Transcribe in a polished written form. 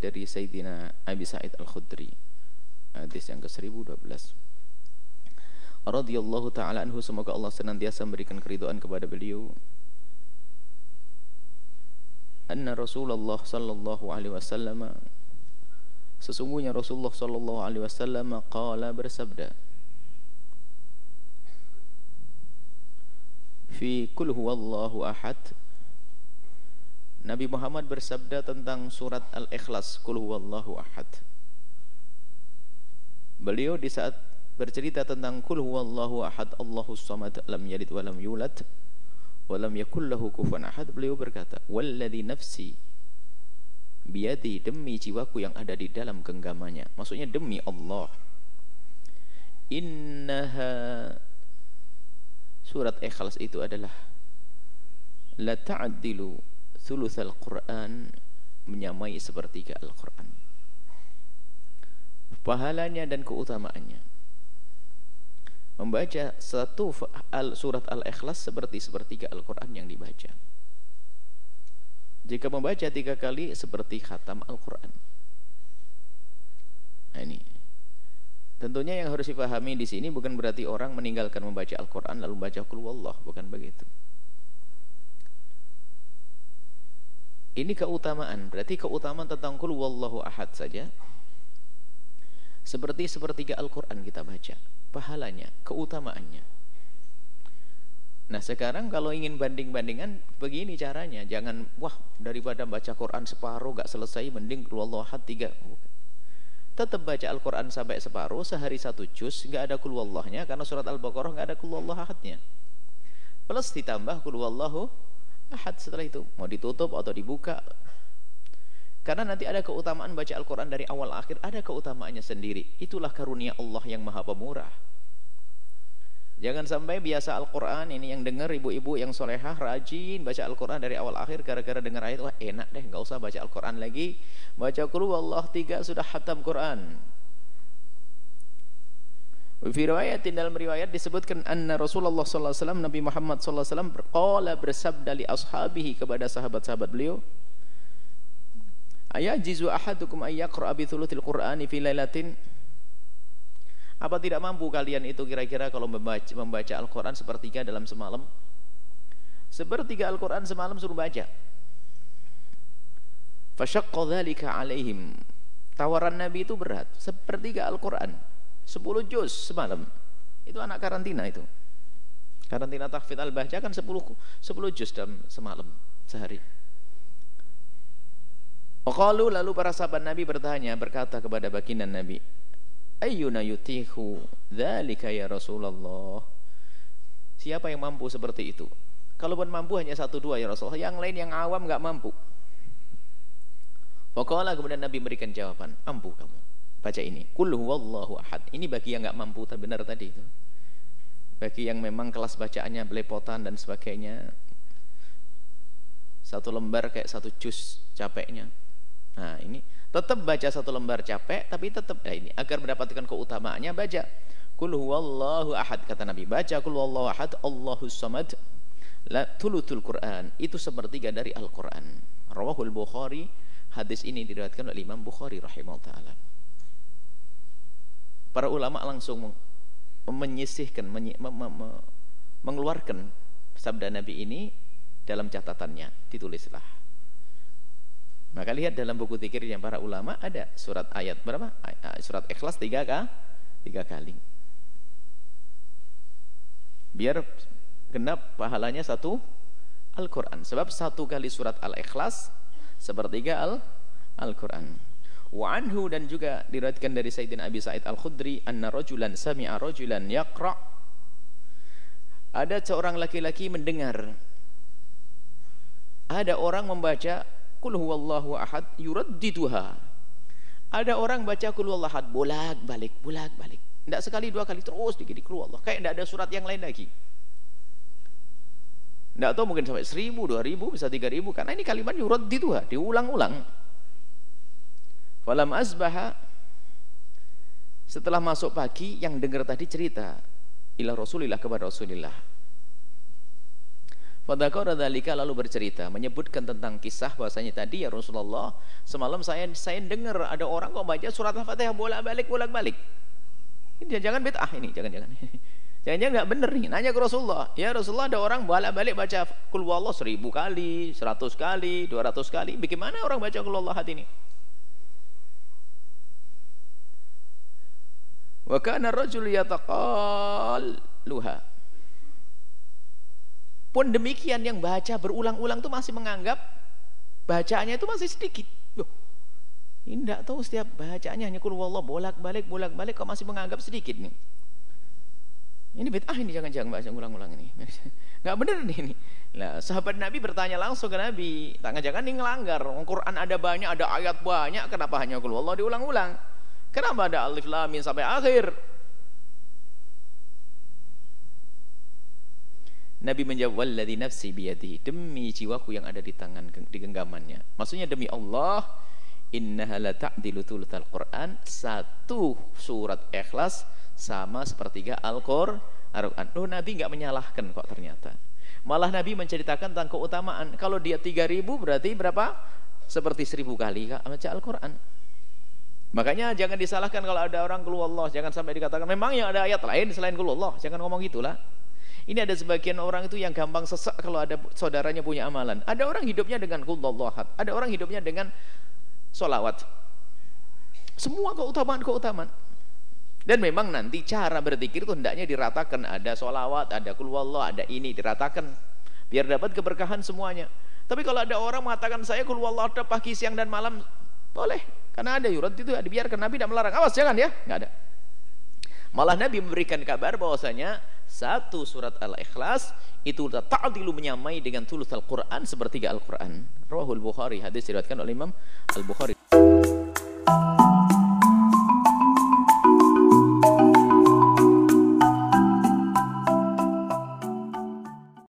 dari Sayyidina Abi Sa'id Al-Khudri, hadis yang ke-1012. Radhiyallahu ta'ala anhu, semoga Allah senantiasa memberikan keridhaan kepada beliau. Anna Rasulullah sallallahu alaihi wasallam, sesungguhnya Rasulullah sallallahu alaihi wasallam qala, bersabda, fi qul huwallahu ahad. Nabi Muhammad bersabda tentang surat Al-Ikhlas, qul huwallahu ahad. Beliau di saat bercerita tentang qul huwallahu ahad Allahus samad lam yalid wa lam yulad wa lam yakul lahu kufuwan ahad, beliau berkata, walladzi nafsi biyadi, demi jiwaku yang ada di dalam genggamannya, maksudnya demi Allah, innaha, surat Ikhlas itu adalah la ta'dilu thulutsal Qur'an, menyamai sepertiga Al-Qur'an, pahalanya dan keutamaannya. Membaca satu surat Al-Ikhlas seperti sepertiga Al-Quran yang dibaca. Jika membaca 3 kali seperti khatam Al-Quran. Nah ini, tentunya yang harus dipahami di sini bukan berarti orang meninggalkan membaca Al-Quran lalu membaca Qul Huwallah, bukan begitu. Ini keutamaan, berarti keutamaan tentang Qul Huwallahu ahad saja seperti sepertiga Al-Quran kita baca, pahalanya, keutamaannya. Nah sekarang kalau ingin banding-bandingan, begini caranya, jangan wah daripada baca Quran separuh gak selesai, mending Qul Huwallahu ahad 3. Tetap baca Al-Quran sampai separuh, sehari 1 juz, gak ada Qul Huwallahnya, karena surat Al-Baqarah gak ada Qul Huwallahu ahadnya, plus ditambah Qul Huwallahu ahad setelah itu, mau ditutup atau dibuka. Karena nanti ada keutamaan baca Al-Quran dari awal akhir, ada keutamaannya sendiri. Itulah karunia Allah yang maha pemurah. Jangan sampai biasa Al-Quran, ini yang dengar ibu-ibu yang solehah rajin baca Al-Quran dari awal akhir, gara-gara dengar ayat, wah enak deh, gak usah baca Al-Quran lagi, baca Qul Huwallahu 3 sudah khatam Quran. Fi riwayatin, dalam riwayat disebutkan, anna Rasulullah sallallahu alaihi wasallam, Nabi Muhammad sallallahu alaihi wasallam qala, bersabda li ashabihi, kepada sahabat-sahabat beliau, ayajizu ahadukum ayyaqra bi thuluthil Qur'ani fi lailatin, apa tidak mampu kalian itu kira-kira kalau membaca Al-Quran sepertiga dalam semalam? Sepertiga Al-Quran semalam suruh baca. Fashaqqa dzalika alaihim, tawaran Nabi itu berat, sepertiga Al-Quran 10 juz semalam. Itu anak karantina, itu karantina tahfidz al-bahjah kan 10 juz dalam semalam, sehari. Qalu, lalu para sahabat Nabi berkata kepada baginda Nabi, ayyuna yutihu dzalika ya Rasulullah, siapa yang mampu seperti itu? Kalaupun mampu hanya 1-2 ya Rasulullah, yang lain yang awam enggak mampu. Faqala, kemudian Nabi memberikan jawaban, mampu kamu baca ini, qul huwallahu ahad. Ini bagi yang enggak mampu, benar tadi itu, bagi yang memang kelas bacaannya belepotan dan sebagainya, 1 lembar kayak 1 juz capeknya. Nah ini tetap baca 1 lembar capek, tapi tetap ini agar mendapatkan keutamaannya baca Qul huwallahu ahad, kata Nabi, baca Qul huwallahu ahad Allahus samad la thuluthul Quran, itu sepertiga dari Al-Quran. Rawahul Bukhari, hadis ini diriwayatkan oleh Imam Bukhari rahimahullah ta'ala. Para ulama langsung menyisihkan, mengeluarkan sabda Nabi ini dalam catatannya, ditulislah. Maka lihat dalam buku zikirnya para ulama ada surat ayat berapa? Surat Ikhlas 3 kali. Biar genap pahalanya 1 Al-Quran. Sebab 1 kali surat Al-Ikhlas sepertiga Al-Quran. Wa anhu, dan juga diriwayatkan dari Sayyidina Abi Sa'id Al-Khudri, anna rajulan sami'a rajulan yaqra', ada seorang laki-laki mendengar ada orang membaca Qul huwallahu ahad yuraddiduha. Ada orang baca Qul huwallahu ahad bolak-balik. Tidak sekali 2 kali, terus dikit Qul huwallahu, kayak tidak ada surat yang lain lagi. Tidak tahu, mungkin sampai 1000, 2000, bisa 3000, karena ini kalimat yuraddiduha, diulang-ulang. Falam asbaha, setelah masuk pagi, yang dengar tadi cerita ila Rasulillah, kepada Rasulullah. Fadzakara dzalika, lalu bercerita, menyebutkan tentang kisah bahwasanya tadi ya Rasulullah, semalam saya dengar ada orang kok baca surat Al-Fatihah bolak-balik. Ini jangan bid'ah ini, jangan-jangan. Jangan-jangan nggak bener nih. Nanya ke Rasulullah, ya Rasulullah, ada orang bolak-balik baca Qul huwallahu 1000 kali, 100 kali, 200 kali. Bagaimana orang baca Qul huwallahu ini? Wa kana ar-rajul yataqalluha. Pun demikian, yang baca berulang-ulang itu masih menganggap bacaannya itu masih sedikit. Loh, ini tidak tahu setiap bacaannya hanya Qul huwallahu bolak-balik kok masih menganggap sedikit nih. Ini bid'ah ini, jangan-jangan baca ulang-ulang ini. Nggak bener nih ini. Nah, sahabat Nabi bertanya langsung ke Nabi, jangan-jangan ini ngelanggar. Al-Quran ada banyak, ada ayat banyak, kenapa hanya Qul huwallahu diulang-ulang? Kenapa ada alif lam mim sampai akhir? Nabi menjawab, walladzi nafsi biyadihi, demi jiwaku yang ada di tangan, di genggamannya. Maksudnya demi Allah, innaha la ta'dilu thulutsal Qur'an, satu surat Ikhlas sama sepertiga Al-Qur'an. Oh, Nabi nggak menyalahkan kok ternyata. Malah Nabi menceritakan tentang keutamaan. Kalau dia 3000 berarti berapa? Seperti 1000 kali baca Al-Qur'an. Makanya jangan disalahkan kalau ada orang Qul huwallahu, jangan sampai dikatakan memang yang ada ayat lain selain Qul huwallahu. Jangan ngomong gitulah. Ini ada sebagian orang itu yang gampang sesak kalau ada saudaranya punya amalan. Ada orang hidupnya dengan Qul huwallahu ahad, ada orang hidupnya dengan sholawat. Semua keutamaan. Dan memang nanti cara berzikir itu hendaknya diratakan, ada sholawat, ada Qul huwallahu, ada ini diratakan biar dapat keberkahan semuanya. Tapi kalau ada orang mengatakan saya Qul huwallahu pagi, siang dan malam, boleh, karena ada yurad itu dibiarkan. Nabi tidak melarang. Awas jangan ya, nggak ada. Malah Nabi memberikan kabar bahwasanya satu surat Al-Ikhlas itu ta'dilu, menyamai dengan thulutsal Quran, sepertiga Al-Quran. Rawahul Bukhari, hadis diriwayatkan oleh Imam Al-Bukhari.